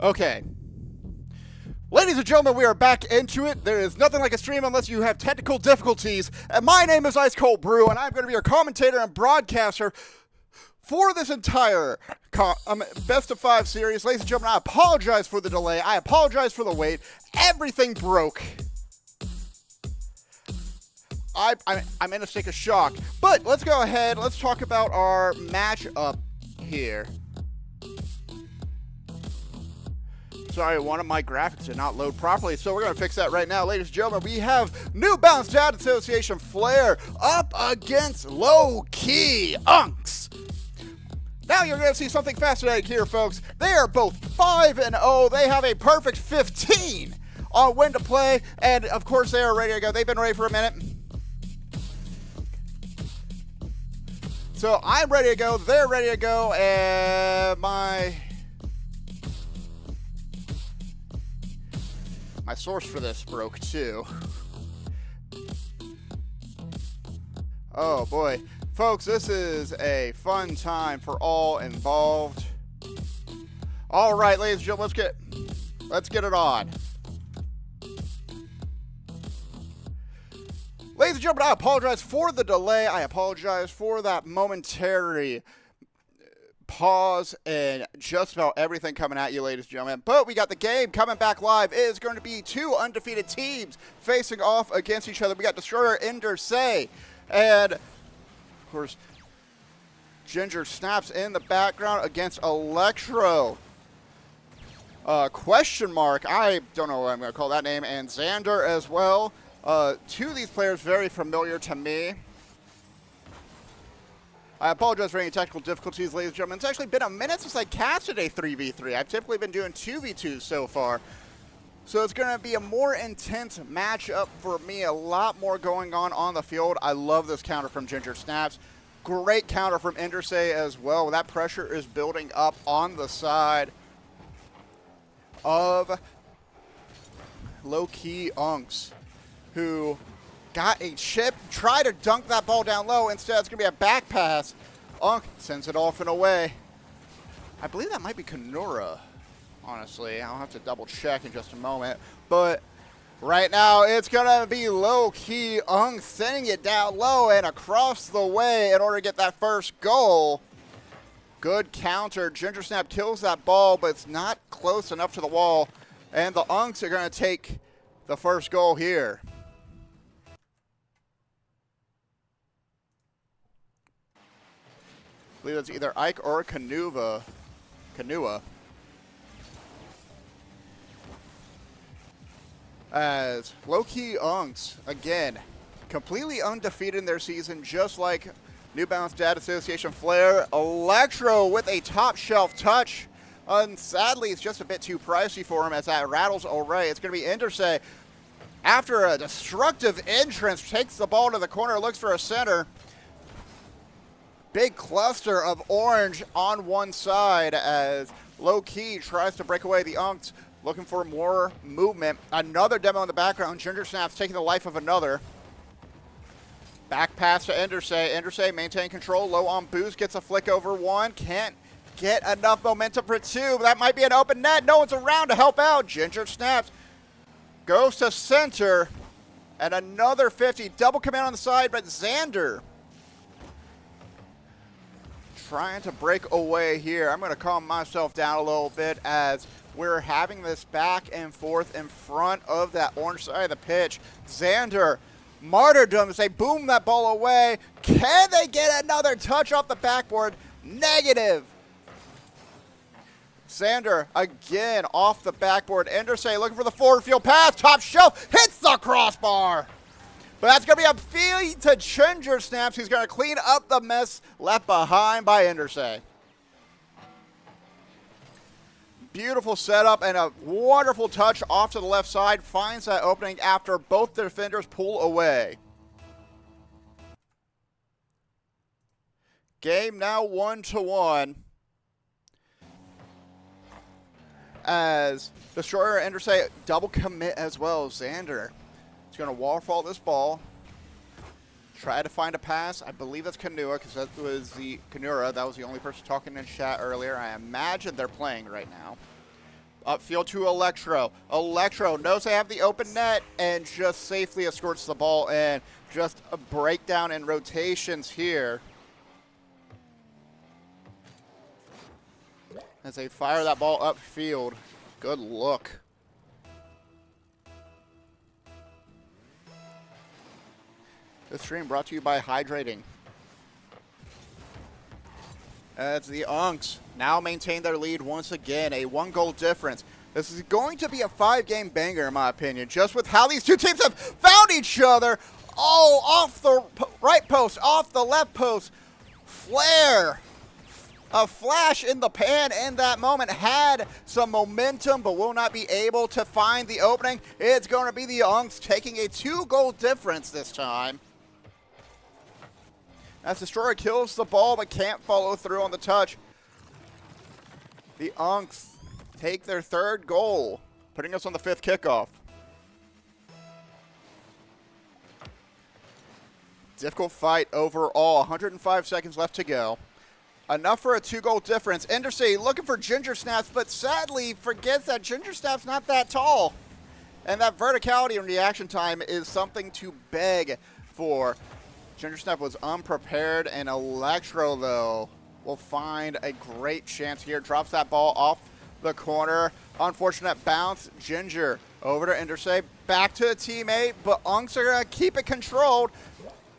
Okay. Ladies and gentlemen, we are back into it. There is nothing like a stream unless you have technical difficulties. And my name is Ice Cold Brew, and I'm going to be your commentator and broadcaster for this entire Best of 5 series. Ladies and gentlemen, I apologize for the delay. I apologize for the wait. Everything broke. I'm in a state of shock. But let's go ahead. Let's talk about our matchup here. Sorry, one of my graphics did not load properly, so we're going to fix that right now. Ladies and gentlemen, we have New Balance Dad Association Flair up against Lowkey Unks. Now you're going to see something fascinating here, folks. They are both 5-0. They have a perfect 15 on when to play, and of course they are ready to go. They've been ready for a minute. So I'm ready to go, they're ready to go, and my source for this broke too. Oh boy. Folks, this is a fun time for all involved. All right, ladies and gentlemen, let's get it on. Ladies and gentlemen, I apologize for the delay. I apologize for that momentary pause and just about everything coming at you, ladies and gentlemen. But we got the game coming back live. It is going to be two undefeated teams facing off against each other. We got Destroyer Say, and of course, Ginger Snaps in the background against Electro. Question mark, I don't know what I'm going to call that name, and Xander as well. Two of these players very familiar to me. I apologize for any technical difficulties, ladies and gentlemen. It's actually been a minute since I casted a 3v3. I've typically been doing 2v2s so far. So it's going to be a more intense matchup for me, a lot more going on the field. I love this counter from Ginger Snaps. Great counter from Say as well. That pressure is building up on the side of Lowkey Unks, who got a chip, tried to dunk that ball down low. Instead, it's going to be a back pass. Unk sends it off and away. I believe that might be Kanura, honestly. I'll have to double check in just a moment. But right now, it's going to be Lowkey Unk sending it down low and across the way in order to get that first goal. Good counter. Ginger Snap kills that ball, but it's not close enough to the wall. And the Unks are going to take the first goal here. I believe it's either Ike or Kanua. As Lowkey Unks, again, completely undefeated in their season, just like New Balance Dad Association Flair. Electro with a top shelf touch. And sadly, it's just a bit too pricey for him as that rattles away. It's going to be Say. After a destructive entrance, takes the ball to the corner, looks for a center. Big cluster of orange on one side as Lowkey tries to break away. The Unks looking for more movement. Another demo in the background. Ginger Snaps taking the life of another. Back pass to Say maintain control. Low on boost. Gets a flick over one. Can't get enough momentum for two. That might be an open net. No one's around to help out. Ginger Snaps goes to center. And another 50. Double command on the side, but Xander trying to break away here. I'm going to calm myself down a little bit as we're having this back and forth in front of that orange side of the pitch. Xander, martyrdom as they boom that ball away. Can they get another touch off the backboard? Negative. Xander again off the backboard. Say looking for the forward field pass. Top shelf hits the crossbar. But that's going to be a feed to Ginger Snaps. He's going to clean up the mess left behind by Say. Beautiful setup and a wonderful touch off to the left side. Finds that opening after both defenders pull away. Game now 1-1. As Destroyer Say double commit as well. Xander. He's going to waterfall this ball. Try to find a pass. I believe that's Kanua because that was the Kanura. That was the only person talking in chat earlier. I imagine they're playing right now. Upfield to Electro. Electro knows they have the open net and just safely escorts the ball in. Just a breakdown in rotations here as they fire that ball upfield. Good look. This stream brought to you by Hydrating. As the Unks now maintain their lead once again, a 1-goal difference. This is going to be a 5-game banger, in my opinion, just with how these two teams have found each other. Oh, off the right post, off the left post. Flair, a flash in the pan in that moment, had some momentum, but will not be able to find the opening. It's going to be the Unks taking a 2-goal difference this time. As Destroyer kills the ball but can't follow through on the touch. The Unks take their 3rd goal, putting us on the 5th kickoff. Difficult fight overall. 105 seconds left to go. Enough for a 2-goal difference. Endersey looking for Ginger Snaps, but sadly forgets that Ginger Snaps not that tall. And that verticality and reaction time is something to beg for. Ginger Snap was unprepared, and Electro, though, will find a great chance here. Drops that ball off the corner. Unfortunate bounce. Ginger over to Endersey. Back to a teammate, but Unks are going to keep it controlled.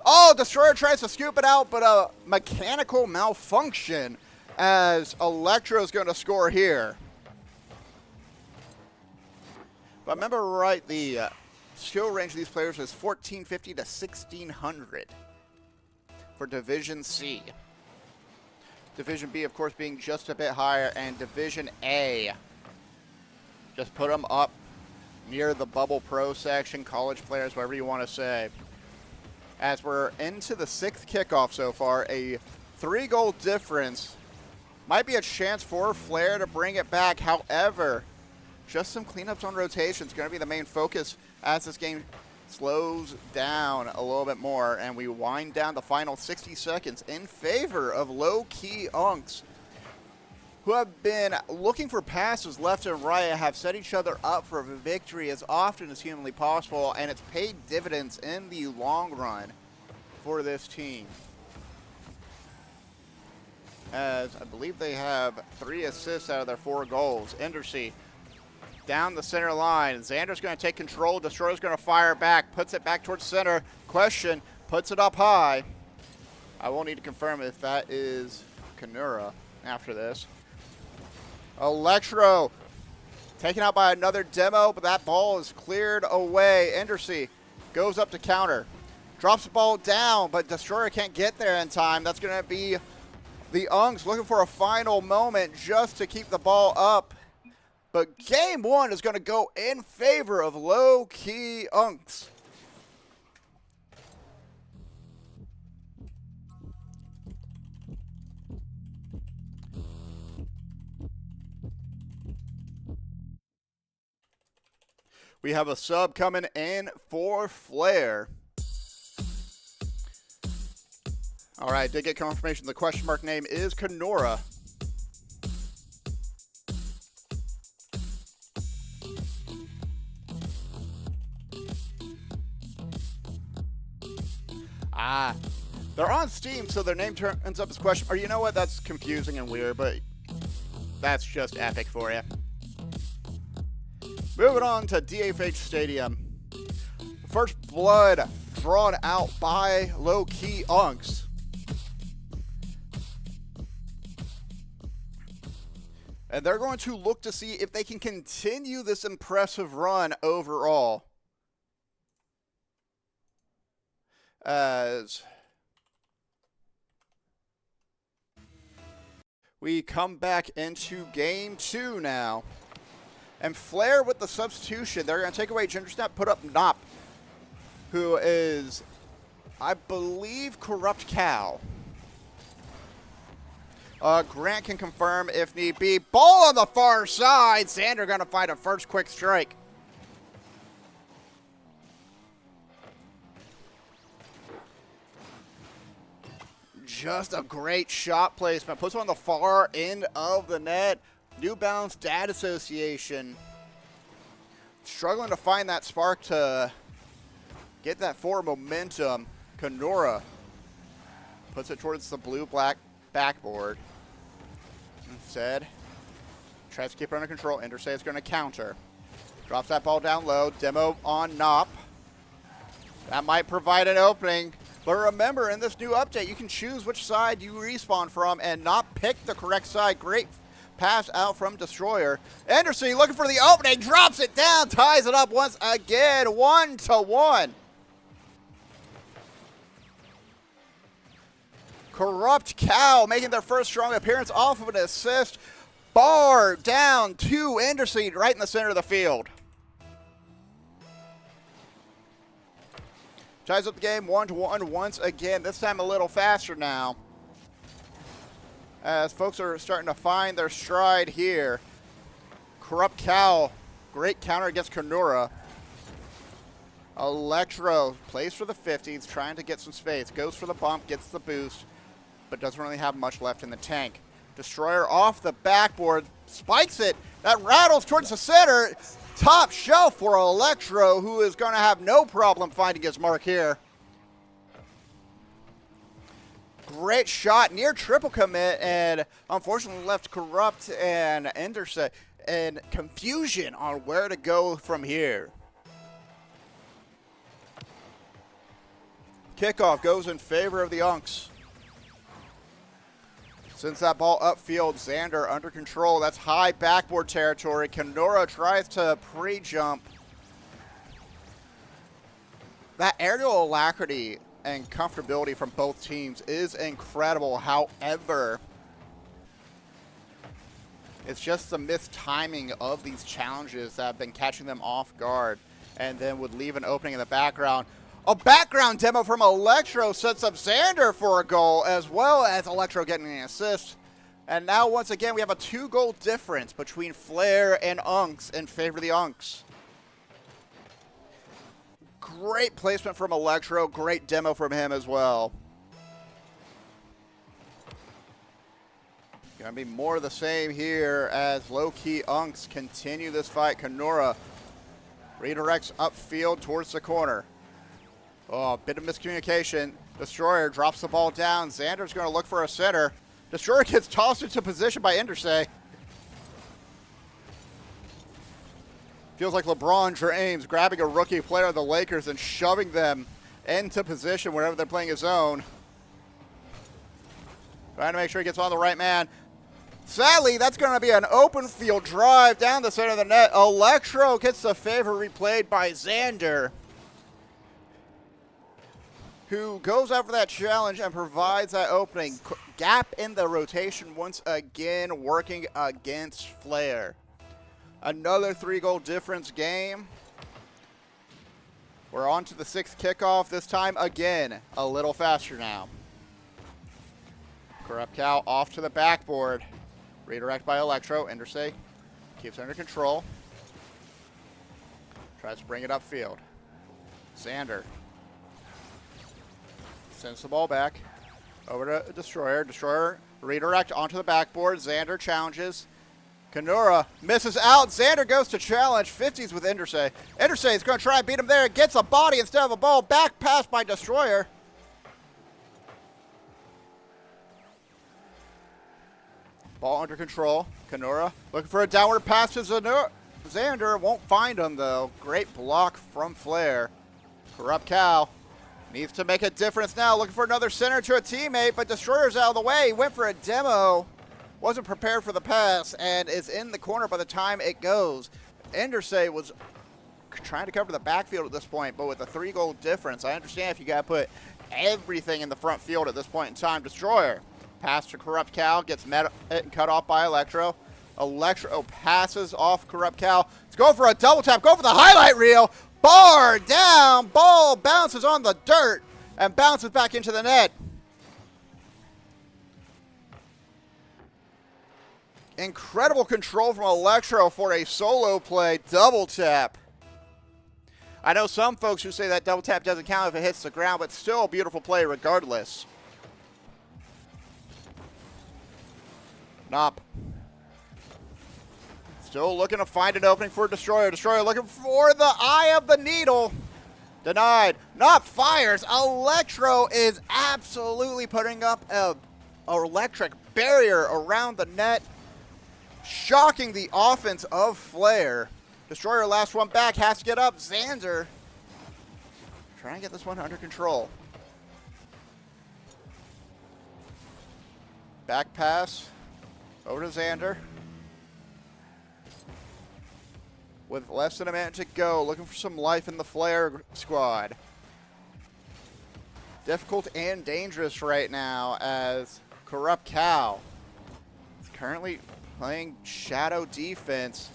Oh, Destroyer tries to scoop it out, but a mechanical malfunction as Electro is going to score here. If I remember right, the skill range of these players is 1450 to 1600 for Division C. Division B, of course, being just a bit higher, and Division A, just put them up near the Bubble Pro section, college players, whatever you want to say. As we're into the 6th kickoff so far, a 3-goal difference. Might be a chance for Flair to bring it back. However, just some cleanups on rotations going to be the main focus as this game slows down a little bit more, and we wind down the final 60 seconds in favor of Lowkey Unks, who have been looking for passes left and right, have set each other up for a victory as often as humanly possible, and it's paid dividends in the long run for this team. As I believe they have 3 assists out of their 4 goals. Endersey down the center line. Xander's going to take control. Destroyer's going to fire back. Puts it back towards center. Question. Puts it up high. I will need to confirm if that is Kanura after this. Electro taken out by another demo, but that ball is cleared away. Endersey goes up to counter. Drops the ball down, but Destroyer can't get there in time. That's going to be the Unks looking for a final moment just to keep the ball up. But game 1 is going to go in favor of Lowkey Unks. We have a sub coming in for Flair. All right, did get confirmation the question mark name is Kenora. They're on Steam, so their name turns up as question. Or you know what? That's confusing and weird, but that's just epic for you. Moving on to DFH Stadium. First blood drawn out by Lowkey Unks. And they're going to look to see if they can continue this impressive run overall. As we come back into game 2 now. And Flair with the substitution. They're going to take away Ginger Snap, put up Nop, who is, I believe, Corrupt Cow. Grant can confirm if need be. Ball on the far side. Xander going to find a first quick strike. Just a great shot placement. Puts it on the far end of the net. New Balance Dad Association struggling to find that spark to get that forward momentum. Kenora puts it towards the blue-black backboard. Instead, tries to keep it under control. Intersay is going to counter. Drops that ball down low. Demo on Nop. That might provide an opening. But remember, in this new update, you can choose which side you respawn from, and Nop picked the correct side. Great pass out from Destroyer. Anderson looking for the opening, drops it down, ties it up once again, 1-1. Corrupt Cow making their first strong appearance off of an assist. Bar down to Anderson right in the center of the field. Ties up the game 1-1 once again, this time a little faster now, as folks are starting to find their stride here. Corrupt Cow, great counter against Kenora. Electro plays for the 50s, trying to get some space. Goes for the bump, gets the boost, but doesn't really have much left in the tank. Destroyer off the backboard, spikes it. That rattles towards the center. Top shelf for Electro, who is going to have no problem finding his mark here. Great shot, near triple commit, and unfortunately left Corrupt and Enderson in confusion on where to go from here. Kickoff goes in favor of the Unks. Sends that ball upfield, Xander under control. That's high backboard territory. Kenora tries to pre-jump. That aerial alacrity and comfortability from both teams is incredible. However, it's just the missed timing of these challenges that have been catching them off guard and then would leave an opening in the background. A background demo from Electro sets up Xander for a goal, as well as Electro getting an assist. And now, once again, we have a 2-goal difference between Flair and Unks in favor of the Unks. Great placement from Electro, great demo from him as well. Gonna be more of the same here as Lowkey Unks continue this fight. Kenora redirects upfield towards the corner. Oh, a bit of miscommunication. Destroyer drops the ball down. Xander's going to look for a center. Destroyer gets tossed into position by Endersay. Feels like LeBron James grabbing a rookie player of the Lakers and shoving them into position wherever they're playing his zone. Trying to make sure he gets on the right man. Sadly, that's going to be an open field drive down the center of the net. Electro gets the favor replayed by Xander, who goes out for that challenge and provides that opening. Gap in the rotation once again, working against Flair. Another 3-goal difference game. We're on to the 6th kickoff, this time again, a little faster now. Corrupt Cow off to the backboard. Redirect by Electro. Endersay keeps under control. Tries to bring it upfield. Xander sends the ball back over to Destroyer. Destroyer redirect onto the backboard. Xander challenges. Kenora misses out. Xander goes to challenge. 50s with Endersay. Endersay is going to try and beat him there. Gets a body instead of a ball. Back pass by Destroyer. Ball under control. Kenora looking for a downward pass to Xander. Won't find him, though. Great block from Flair. Corrupt Cow needs to make a difference now. Looking for another center to a teammate, but Destroyer's out of the way. He went for a demo. Wasn't prepared for the pass and is in the corner by the time it goes. Endersay was trying to cover the backfield at this point, but with a 3-goal difference, I understand if you got to put everything in the front field at this point in time. Destroyer pass to Corrupt Cow, gets met and cut off by Electro. Electro passes off Corrupt Cow. Let's go for a double tap. Go for the highlight reel. Bar down. Ball bounces on the dirt and bounces back into the net. Incredible control from Electro for a solo play. Double tap. I know some folks who say that double tap doesn't count if it hits the ground, but still a beautiful play regardless. Nop Still looking to find an opening for Destroyer. Destroyer looking for the eye of the needle. Denied. Not fires. Electro is absolutely putting up a electric barrier around the net. Shocking the offense of Flare. Destroyer last one back. Has to get up. Xander trying to get this one under control. Back pass over to Xander. With less than a minute to go, looking for some life in the Flare squad. Difficult and dangerous right now as Corrupt Cow is currently playing shadow defense.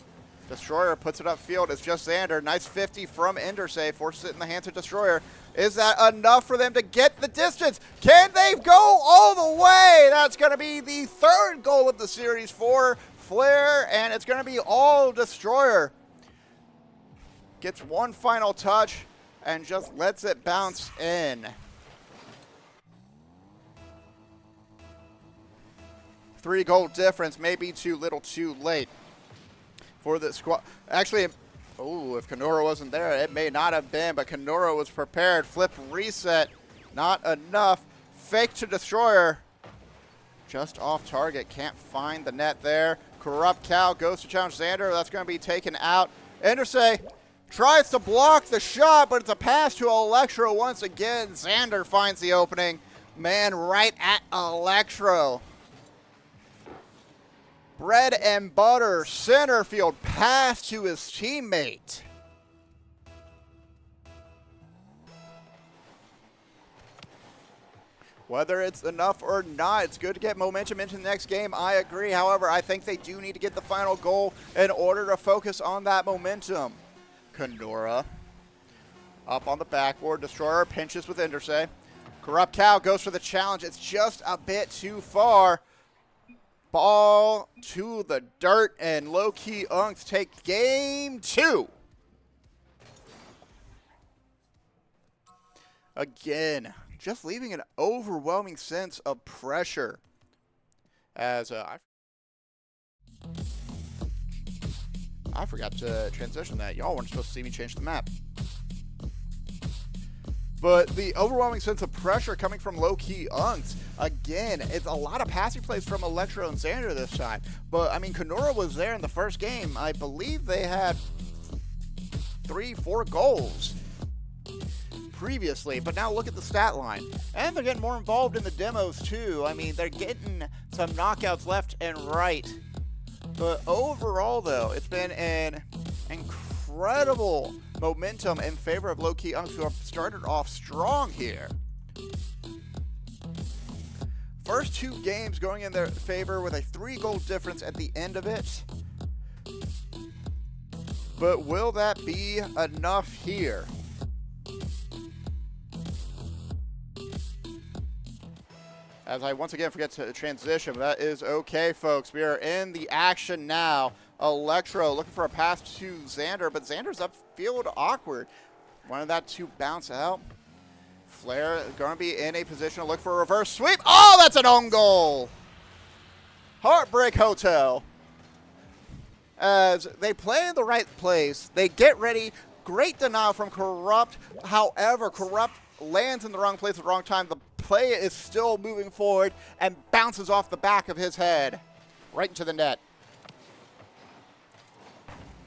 Destroyer puts it upfield. It's just Xander. Nice 50 from Endersay. Forces it in the hands of Destroyer. Is that enough for them to get the distance? Can they go all the way? That's going to be the third goal of the series for Flare, and it's going to be all Destroyer. Gets one final touch and just lets it bounce in. 3-goal difference, maybe too little too late for the squad. Actually, if Kenora wasn't there, it may not have been, but Kenora was prepared. Flip reset, not enough. Fake to Destroyer. Just off target, can't find the net there. Corrupt Cow goes to challenge Xander. That's going to be taken out. Endersay tries to block the shot, but it's a pass to Electro once again. Xander finds the opening. Man right at Electro. Bread and butter, center field pass to his teammate. Whether it's enough or not, it's good to get momentum into the next game. I agree. However, I think they do need to get the final goal in order to focus on that momentum. Kenora up on the backboard. Destroyer pinches with Endersay. Corrupt Cow goes for the challenge. It's just a bit too far. Ball to the dirt, and Lowkey Unks take game 2. Again, just leaving an overwhelming sense of pressure. As I forgot to transition that. Y'all weren't supposed to see me change the map. But the overwhelming sense of pressure coming from Lowkey Unks. Again, it's a lot of passing plays from Electro and Xander this time. But, I mean, Kenora was there in the first game. I believe they had 3-4 goals previously. But now look at the stat line. And they're getting more involved in the demos, too. I mean, they're getting some knockouts left and right. But overall, though, it's been an incredible momentum in favor of Lowkey Unks, who have started off strong here. First 2 games going in their favor with a 3-goal difference at the end of it. But will that be enough here? As I once again forget to transition, that is okay, folks. We are in the action now. Electro looking for a pass to Xander, but Xander's upfield awkward. Wanted that to bounce out. Flare going to be in a position to look for a reverse sweep. Oh, that's an own goal. Heartbreak Hotel. As they play in the right place, they get ready. Great denial from Corrupt. However, Corrupt lands in the wrong place at the wrong time. The play is still moving forward and bounces off the back of his head right into the net.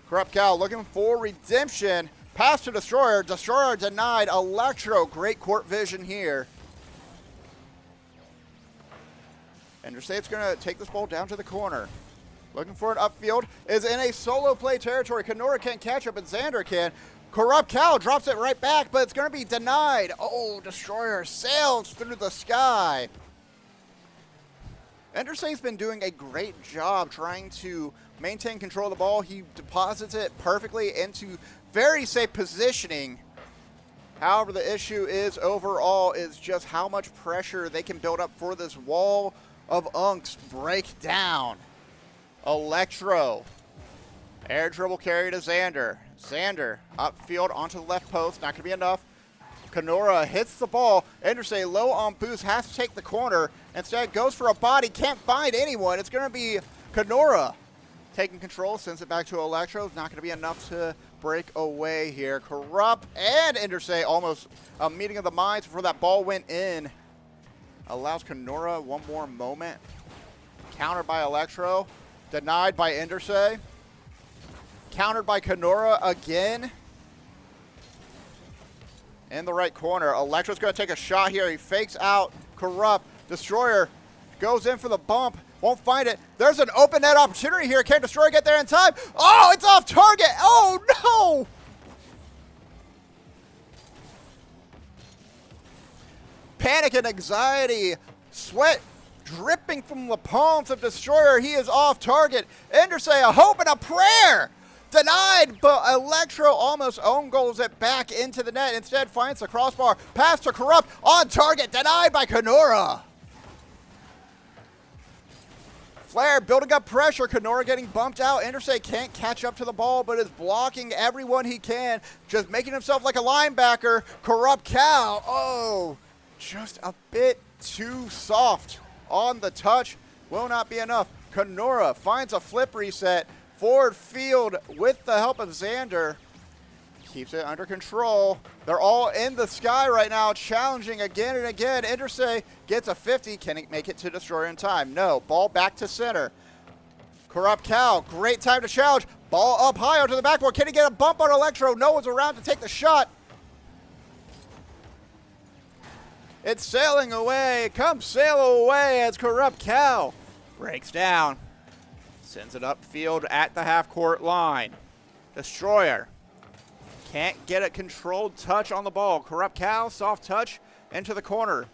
Corrupt Cow looking for redemption. Pass to Destroyer. Destroyer denied. Electro, great court vision here. Endersade's going to take this ball down to the corner. Looking for an upfield. Is in a solo play territory. Kenora can't catch up, but Xander can. Corrupt Cow drops it right back, but it's going to be denied. Oh, Destroyer sails through the sky. Endersay's been doing a great job trying to maintain control of the ball. He deposits it perfectly into very safe positioning. However, the issue is overall is just how much pressure they can build up for this wall of Unks break down. Electro. Air dribble carry to Xander. Xander upfield onto the left post. Not going to be enough. Kenora hits the ball. Endersay low on boost, has to take the corner. Instead goes for a body. Can't find anyone. It's going to be Kenora taking control, sends it back to Electro. It's not going to be enough to break away here. Corrupt and Intersay almost a meeting of the minds before that ball went in. Allows Kenora one more moment. Countered by Electro. Denied by Intersay. Countered by Kenora again. In the right corner. Electro's going to take a shot here. He fakes out Corrupt. Destroyer goes in for the bump. Won't find it. There's an open net opportunity here. Can Destroyer get there in time? Oh, it's off target. Oh, no. Panic and anxiety. Sweat dripping from the palms of Destroyer. He is off target. Intersay, a hope and a prayer. Denied, but Electro almost own goals it back into the net. Instead finds the crossbar. Pass to Corrupt. On target. Denied by Kenora. Flair building up pressure. Kenora getting bumped out. Intersay can't catch up to the ball, but is blocking everyone he can. Just making himself like a linebacker. Corrupt Cow. Oh, just a bit too soft on the touch. Will not be enough. Kenora finds a flip reset. Forward field with the help of Xander. Keeps it under control. They're all in the sky right now, challenging again and again. Intersay gets a 50. Can he make it to Destroyer in time? No. Ball back to center. Corrupt Cow, great time to challenge. Ball up high onto the backboard. Can he get a bump on Electro? No one's around to take the shot. It's sailing away. Come sail away as Corrupt Cow breaks down. Sends it upfield at the half-court line. Destroyer can't get a controlled touch on the ball. Corrupt Cow, soft touch into the corner.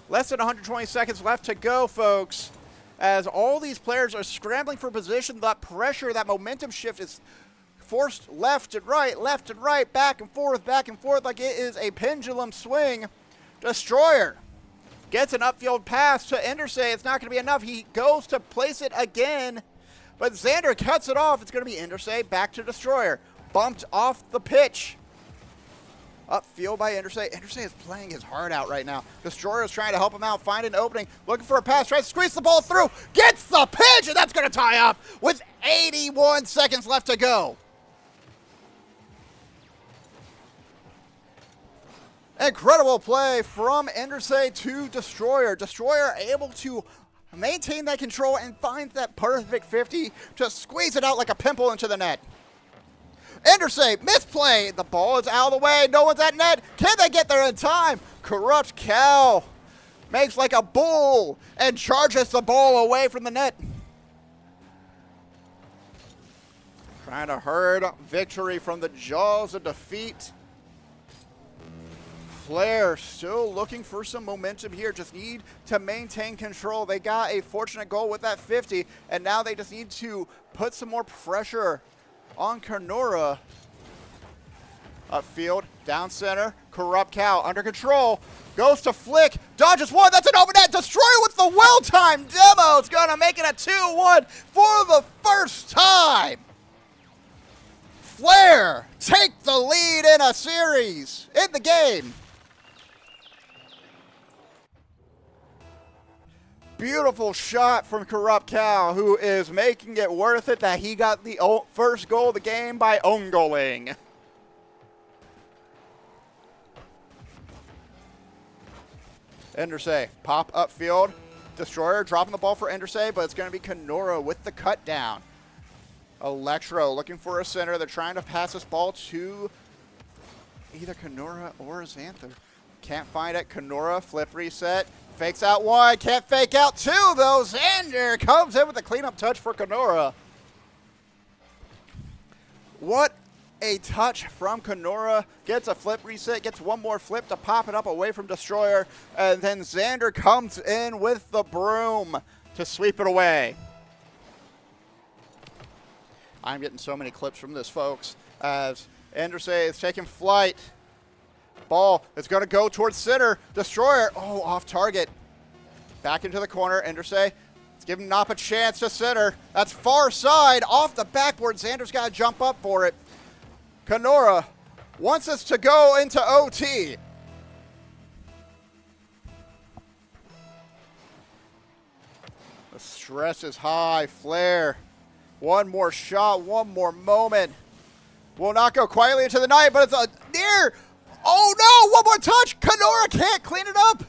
Less than 120 seconds left to go, folks. As all these players are scrambling for position, that pressure, that momentum shift is forced left and right, back and forth, like it is a pendulum swing. Destroyer gets an upfield pass to Intersay. It's not going to be enough. He goes to place it again. But Xander cuts it off. It's going to be Intersay back to Destroyer. Bumped off the pitch. Upfield by Intersay. Intersay is playing his heart out right now. Destroyer is trying to help him out, find an opening, looking for a pass, tries to squeeze the ball through, gets the pitch, and that's going to tie up with 81 seconds left to go. Incredible play from Intersay to Destroyer. Destroyer able to maintain that control and find that perfect 50 to squeeze it out like a pimple into the net. Intersay, misplay. The ball is out of the way. No one's at net. Can they get there in time? Corrupt Cow makes like a bull and charges the ball away from the net. Trying to herd victory from the jaws of defeat. Flair still looking for some momentum here. Just need to maintain control. They got a fortunate goal with that 50, and now they just need to put some more pressure on Kenora. Upfield, down center, Corrupt Cow under control. Goes to flick, dodges one, that's an open net. Destroyer with the well-timed demo. It's going to make it a 2-1 for the first time. Flair take the lead in a series, in the game. Beautiful shot from Corrupt Cow, who is making it worth it that he got the first goal of the game by own goaling. Intersay, pop upfield. Destroyer dropping the ball for Intersay, but it's going to be Kenora with the cut down. Electro looking for a center. They're trying to pass this ball to either Kenora or Xanther. Can't find it. Kenora, flip reset. Fakes out one. Can't fake out two, though. Xander comes in with a cleanup touch for Kenora. What a touch from Kenora. Gets a flip reset. Gets one more flip to pop it up away from Destroyer. And then Xander comes in with the broom to sweep it away. I'm getting so many clips from this, folks, as Intersay is taking flight. Ball is going to go towards center. Destroyer, oh, off target. Back into the corner. Intersay, it's giving Nop a chance to center. That's far side, off the backboard. Xander's got to jump up for it. Kenora wants us to go into OT. The stress is high. Flair One more shot, one more moment. Will not go quietly into the night, but it's a near. Oh no, one more touch. Kenora can't clean it up.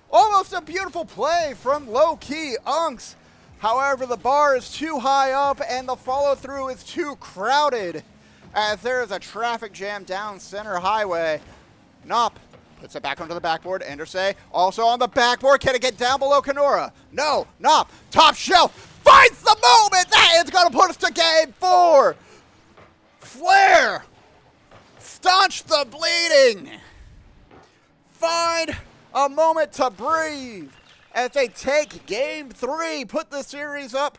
Almost a beautiful play from Lowkey Unks. However, the bar is too high up and the follow-through is too crowded as there is a traffic jam down center highway. Nop puts it back onto the backboard. Endersay also on the backboard. Can it get down below Kenora? No. Nop, top shelf, finds the moment. That is going to put us to game 4. Flair, staunch the bleeding. Find a moment to breathe as they take game 3, put the series up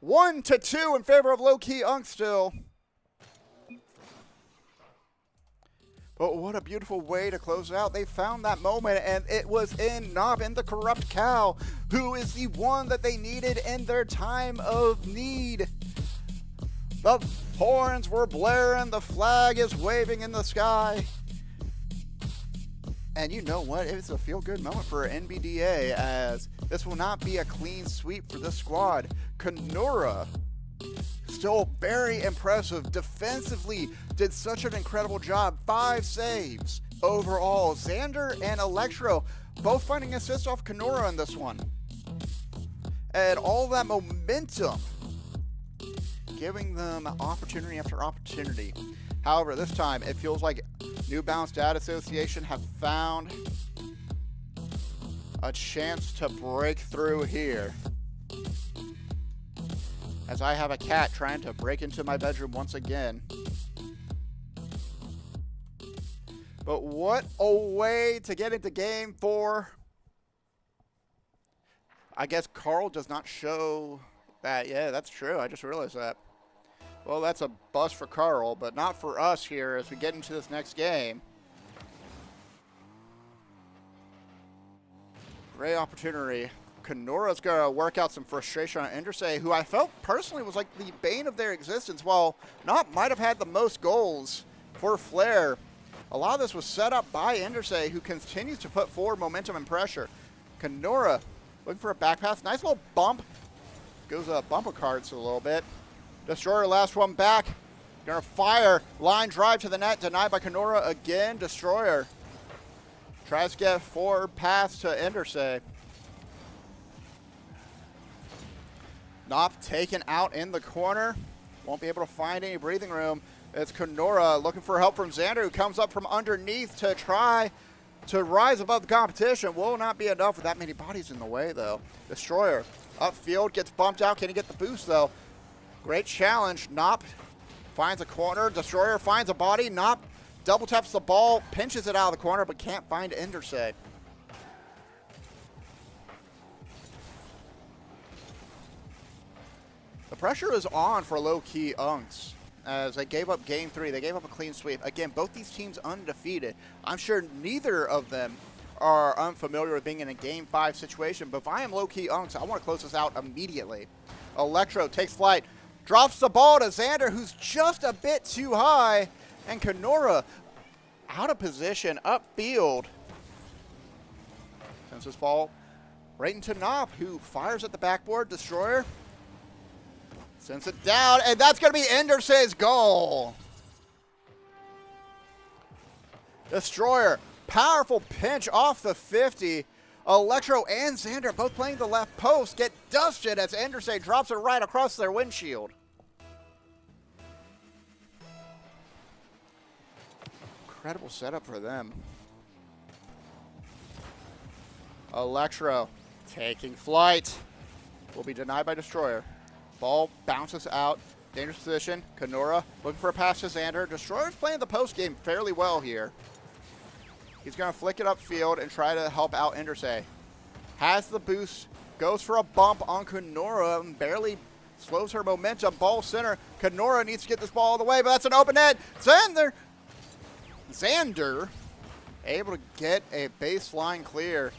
1-2 in favor of Lowkey Unks still. But what a beautiful way to close out. They found that moment, and it was in Knob, in the corrupt cow, who is the one that they needed in their time of need. The horns were blaring, the flag is waving in the sky. And you know what? It's a feel-good moment for NBDA, as this will not be a clean sweep for this squad. Kenora, still very impressive. Defensively, did such an incredible job. 5 saves overall. Xander and Electro both finding assists off Kenora in this one. And all that momentum, giving them opportunity after opportunity. However, this time it feels like New Balance Data Association have found a chance to break through here. As I have a cat trying to break into my bedroom once again. But what a way to get into game 4. I guess Carl does not show that. Yeah, that's true. I just realized that. Well, that's a bust for Carl, but not for us here as we get into this next game. Great opportunity. Kenora's going to work out some frustration on Endersay, who I felt personally was like the bane of their existence. While not might have had the most goals for Flair, a lot of this was set up by Endersay, who continues to put forward momentum and pressure. Kenora looking for a back pass. Nice little bump. Goes bumper cards a little bit. Destroyer last one back. Gonna fire. Line drive to the net. Denied by Kenora again. Destroyer tries to get forward pass to Endersay. Nop taken out in the corner. Won't be able to find any breathing room. It's Kenora looking for help from Xander, who comes up from underneath to try to rise above the competition. Will not be enough with that many bodies in the way, though. Destroyer upfield, gets bumped out. Can he get the boost, though? Great challenge. Nop finds a corner. Destroyer finds a body. Nop double taps the ball, pinches it out of the corner, but can't find Endersay. The pressure is on for Lowkey Unks as they gave up game 3. They gave up a clean sweep. Again, both these teams undefeated. I'm sure neither of them are unfamiliar with being in a game 5 situation, but if I am Lowkey Unks, I want to close this out immediately. Electro takes flight, drops the ball to Xander, who's just a bit too high, and Kenora out of position, upfield. Sends this ball right into Nop, who fires at the backboard. Destroyer sends it down, and that's going to be Endersay's goal. Destroyer, powerful pinch off the 50. Electro and Xander both playing the left post get dusted as Endersay drops it right across their windshield. Incredible setup for them. Electro taking flight. Will be denied by Destroyer. Ball bounces out. Dangerous position. Kenora looking for a pass to Xander. Destroyer's playing the post game fairly well here. He's going to flick it upfield and try to help out Endersay. Has the boost. Goes for a bump on Kenora and barely slows her momentum. Ball center. Kenora needs to get this ball all the way, but that's an open net. Xander able to get a baseline clear,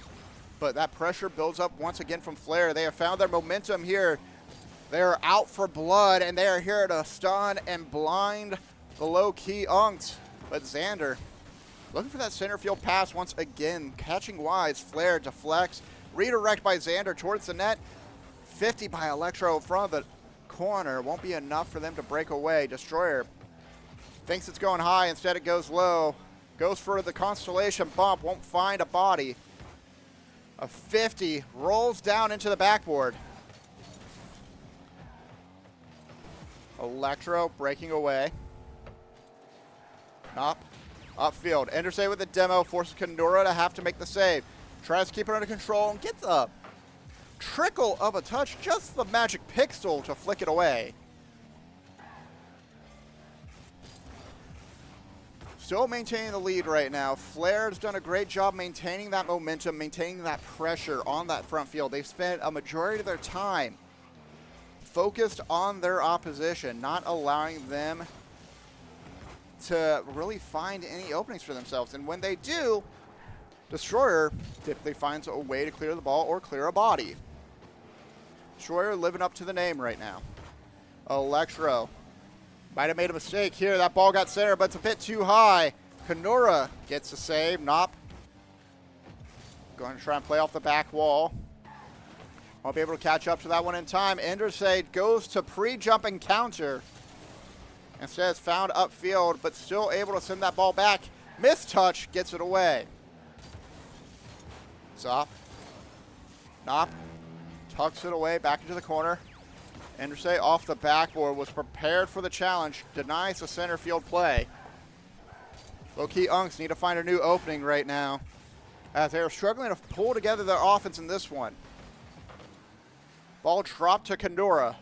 but that pressure builds up once again from Flair. They have found their momentum here. They are out for blood, and they are here to stun and blind the Lowkey Unks. But Xander looking for that center field pass once again. Catching wise, Flair deflects. Redirect by Xander towards the net. 50 by Electro in front of the corner. Won't be enough for them to break away. Destroyer thinks it's going high. Instead, it goes low. Goes for the Constellation bump. Won't find a body. A 50 rolls down into the backboard. Electro breaking away. Nop. Upfield. Endersay with the demo. Forces Kenora to have to make the save. Tries to keep it under control and gets a trickle of a touch. Just the magic pixel to flick it away. Still maintaining the lead right now. Flair's done a great job maintaining that momentum, maintaining that pressure on that front field. They've spent a majority of their time focused on their opposition, not allowing them to really find any openings for themselves. And when they do, Destroyer typically finds a way to clear the ball or clear a body. Destroyer living up to the name right now. Electro might have made a mistake here. That ball got center, but it's a bit too high. Kenora gets a save. Nop going to try and play off the back wall. Won't be able to catch up to that one in time. Endersay goes to pre-jump and counter. Instead, it's found upfield, but still able to send that ball back. Mistouch gets it away. Zop. Nop tucks it away back into the corner. Endersay off the backboard, was prepared for the challenge. Denies the center field play. Lowkey Unks need to find a new opening right now, as they are struggling to pull together their offense in this one. Ball dropped to Kenora.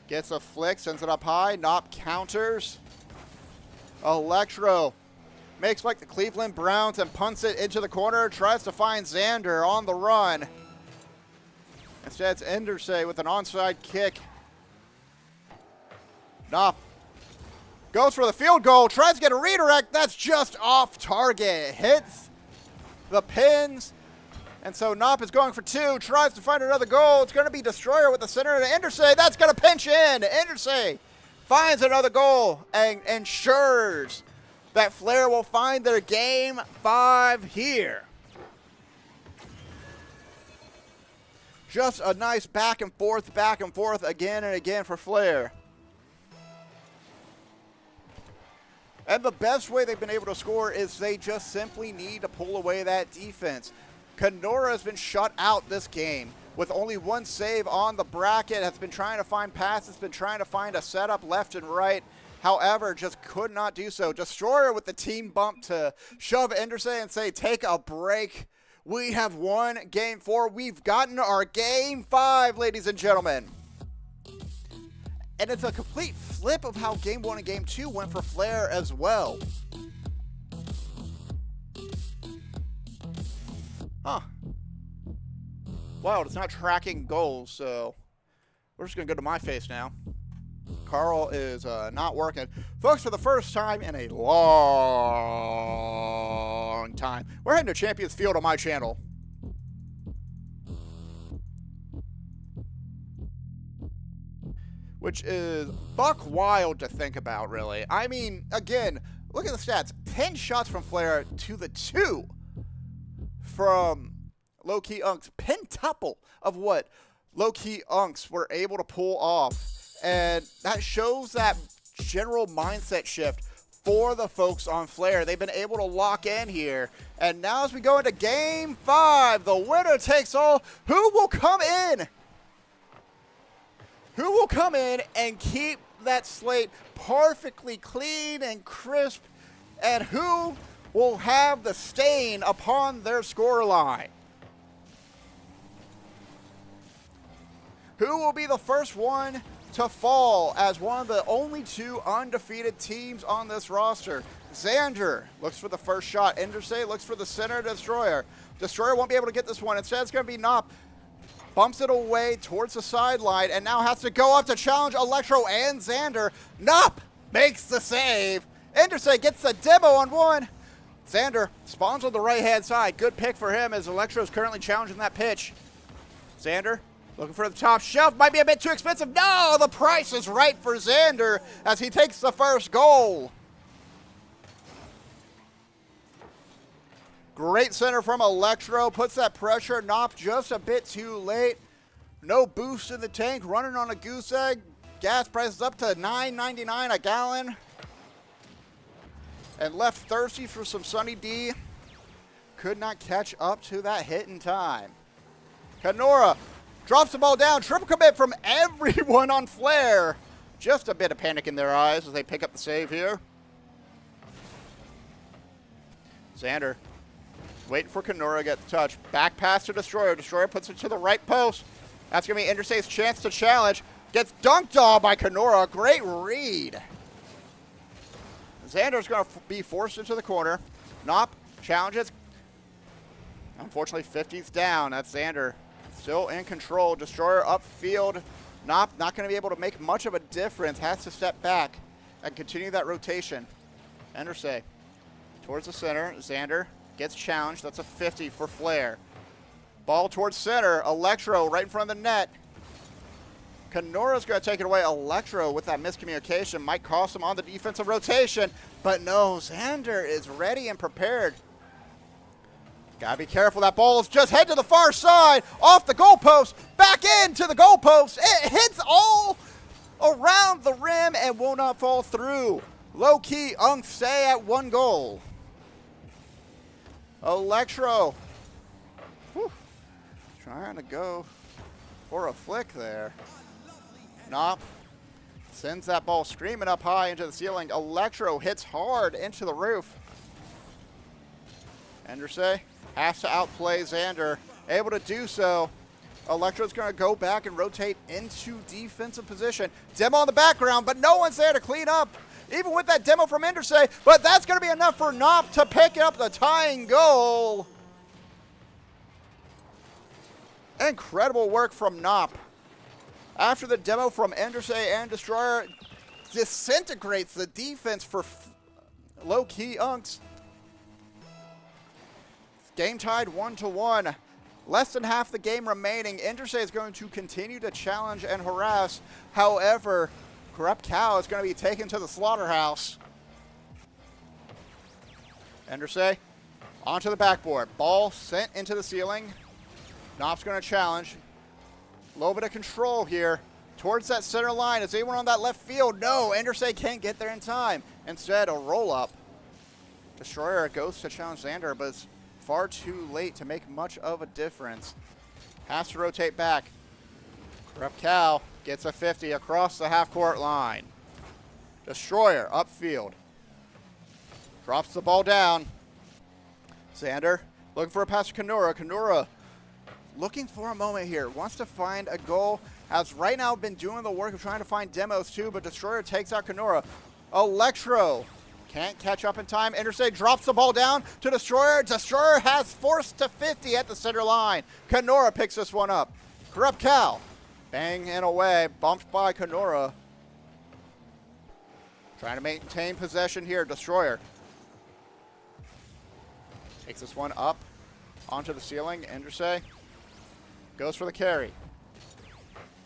Gets a flick, sends it up high. Nop counters. Electro makes like the Cleveland Browns and punts it into the corner. Tries to find Xander on the run. Instead, it's Endersay with an onside kick. Nop goes for the field goal. Tries to get a redirect. That's just off target. Hits the pins. And so Nop is going for two. Tries to find another goal. It's going to be Destroyer with the center to Endersay. That's going to pinch in. Endersay finds another goal and ensures that Flair will find their game 5 here. Just a nice back and forth again and again for Flair. And the best way they've been able to score is they just simply need to pull away that defense. Kenora has been shut out this game with only one save on the bracket, has been trying to find passes, been trying to find a setup left and right. However, just could not do so. Destroyer with the team bump to shove Endersay and say, take a break. We have won game 4. We've gotten our game 5, ladies and gentlemen. And it's a complete flip of how game 1 and game 2 went for Flair as well. Huh. Wow, it's not tracking goals, so we're just going to go to my face now. Carl is not working. Folks, for the first time in a long time, we're heading to Champions Field on my channel. Which is buck wild to think about, really. I mean, again, look at the stats. 10 shots from Flair to the 2 from Lowkey Unks. Pentuple of what Lowkey Unks were able to pull off. And that shows that general mindset shift for the folks on Flair. They've been able to lock in here. And now as we go into game 5, the winner takes all. Who will come in? Who will come in and keep that slate perfectly clean and crisp? And who will have the stain upon their scoreline? Who will be the first one to fall as one of the only 2 undefeated teams on this roster? Xander looks for the first shot. Endersay looks for the center. Destroyer. Destroyer won't be able to get this one. Instead, it's going to be Nop. Bumps it away towards the sideline and now has to go up to challenge Electro and Xander. Nop makes the save. Endersay gets the demo on one. Xander spawns on the right-hand side. Good pick for him as Electro is currently challenging that pitch. Xander looking for the top shelf. Might be a bit too expensive. No, the price is right for Xander as he takes the first goal. Great center from Electro. Puts that pressure. Nop just a bit too late. No boost in the tank, running on a goose egg. Gas prices up to $9.99 a gallon. And left thirsty for some Sunny D. Could not catch up to that hit in time. Kenora drops the ball down. Triple commit from everyone on Flare. Just a bit of panic in their eyes as they pick up the save here. Xander waiting for Kenora to get the touch. Back pass to Destroyer. Destroyer puts it to the right post. That's going to be Interstate's chance to challenge. Gets dunked on by Kenora. Great read. Xander's going to be forced into the corner. Nop challenges. Unfortunately, 50's down. That's Xander still in control. Destroyer upfield. Nop not going to be able to make much of a difference. Has to step back and continue that rotation. Endersay towards the center. Xander gets challenged. That's a 50 for Flare. Ball towards center. Electro right in front of the net. Kenora's going to take it away. Electro with that miscommunication might cost him on the defensive rotation. But no, Xander is ready and prepared. Got to be careful. That ball is just head to the far side. Off the goalpost. Back into the goalpost. It hits all around the rim and will not fall through. Lowkey stay at 1 goal. Electro. Whew. Trying to go for a flick there. Nop sends that ball screaming up high into the ceiling. Electro hits hard into the roof. Endersay has to outplay Xander. Able to do so. Electro's going to go back and rotate into defensive position. Demo on the background, but no one's there to clean up. Even with that demo from Endersay, but that's going to be enough for Nop to pick up the tying goal. Incredible work from Nop. After the demo from Endersay and Destroyer disintegrates the defense for Lowkey Unks. Game tied 1-1. Less than half the game remaining. Endersay is going to continue to challenge and harass. However, Corrupt Cow is going to be taken to the slaughterhouse. Endersay onto the backboard. Ball sent into the ceiling. Nop's going to challenge. A little bit of control here towards that center line. Is anyone on that left field? No, Endersay can't get there in time. Instead, a roll-up. Destroyer goes to challenge Xander, but it's far too late to make much of a difference. Has to rotate back. Corrupt Cow gets a 50 across the half-court line. Destroyer upfield. Drops the ball down. Xander looking for a pass to Kenora. Kenora looking for a moment here. Wants to find a goal. Has right now been doing the work of trying to find demos too, but Destroyer takes out Kenora. Electro can't catch up in time. Endersay drops the ball down to Destroyer. Destroyer has forced to 50 at the center line. Kenora picks this one up. Corrupt Cow. Bang and away. Bumped by Kenora. Trying to maintain possession here. Destroyer takes this one up onto the ceiling. Endersay goes for the carry.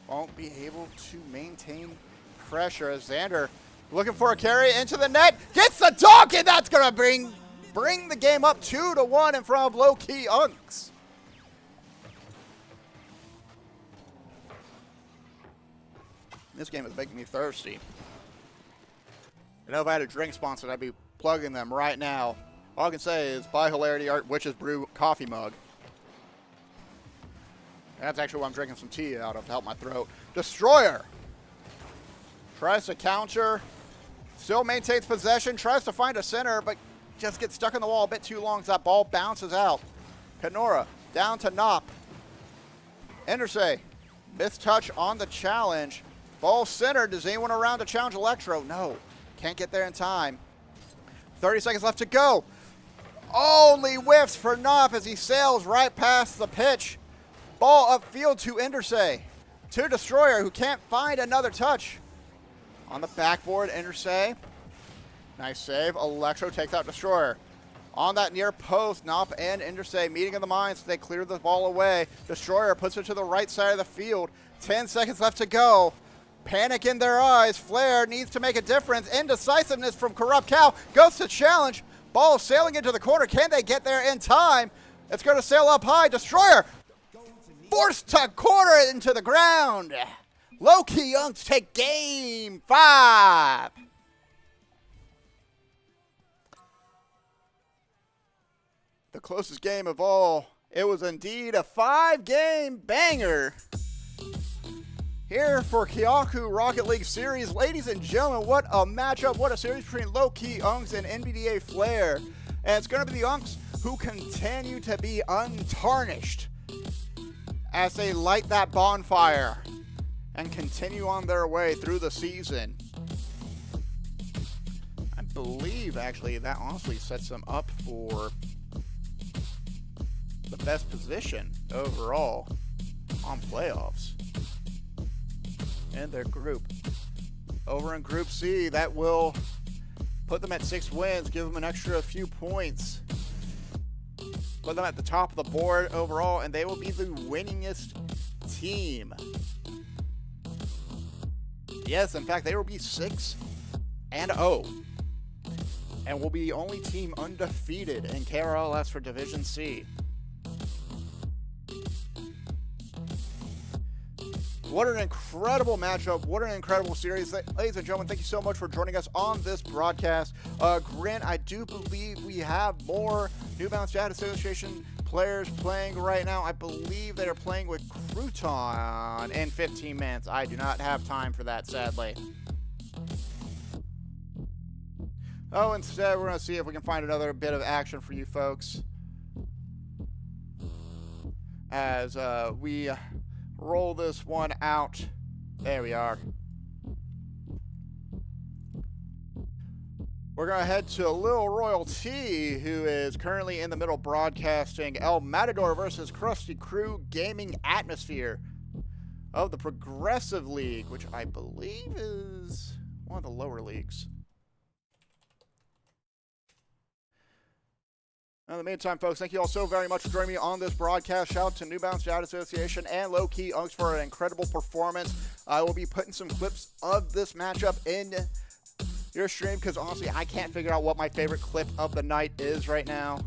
Won't be able to maintain pressure as Xander looking for a carry into the net. Gets the dunk, and that's going to bring the game up 2-1 in front of Lowkey Unks. This game is making me thirsty. I know if I had a drink sponsor, I'd be plugging them right now. All I can say is buy Hilarity Art Witch's Brew coffee mug. That's actually what I'm drinking some tea out of to help my throat. Destroyer tries to counter. Still maintains possession. Tries to find a center, but just gets stuck in the wall a bit too long as that ball bounces out. Kenora down to Nop. Endersay missed touch on the challenge. Ball center. Does anyone around to challenge Electro? No. Can't get there in time. 30 seconds left to go. Only whiffs for Nop as he sails right past the pitch. Ball upfield to Endersay. To Destroyer, who can't find another touch. On the backboard, Endersay. Nice save. Electro takes out Destroyer. On that near post, Nop and Endersay meeting in the minds. They clear the ball away. Destroyer puts it to the right side of the field. 10 seconds left to go. Panic in their eyes. Flare needs to make a difference. Indecisiveness from Corrupt Cow. Goes to challenge. Ball sailing into the corner. Can they get there in time? It's going to sail up high. Destroyer forced to corner it into the ground. Lowkey Unks take game 5. The closest game of all. It was indeed a 5-game banger here for Kyohaku Rocket League Series. Ladies and gentlemen, what a matchup. What a series between Lowkey Unks and NBDA Flair. And it's going to be the Unks who continue to be untarnished as they light that bonfire and continue on their way through the season. I believe, actually, that honestly sets them up for the best position overall on playoffs in their group. Over in Group C, that will put them at 6 wins, give them an extra few points, put them at the top of the board overall, and they will be the winningest team. Yes, in fact, they will be 6-0, and will be the only team undefeated in KRLS for Division C. What an incredible matchup. What an incredible series. Ladies and gentlemen, thank you so much for joining us on this broadcast. Grant, I do believe we have more New Balance Data Association players playing right now. I believe they are playing with Crouton in 15 minutes. I do not have time for that, sadly. Oh, instead, we're going to see if we can find another bit of action for you folks as we roll this one out. There we are. We're going to head to Lil Royal T, who is currently in the middle broadcasting El Matador versus Krusty Crew Gaming Atmosphere of the Progressive League, which I believe is one of the lower leagues. In the meantime, folks, thank you all so very much for joining me on this broadcast. Shout out to New Balance Data Association and Lowkey Unks for an incredible performance. I will be putting some clips of this matchup in your stream because, honestly, I can't figure out what my favorite clip of the night is right now.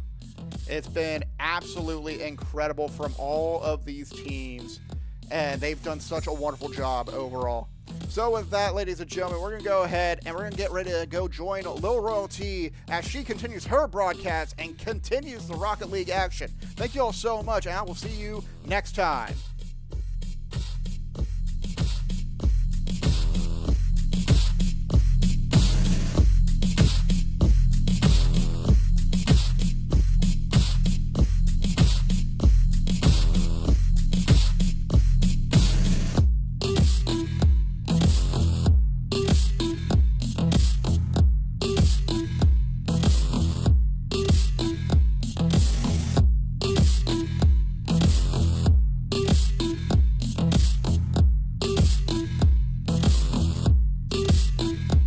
It's been absolutely incredible from all of these teams, and they've done such a wonderful job overall. So with that, ladies and gentlemen, we're going to go ahead and we're going to get ready to go join Lil Royalty as she continues her broadcast and continues the Rocket League action. Thank you all so much, and I will see you next time.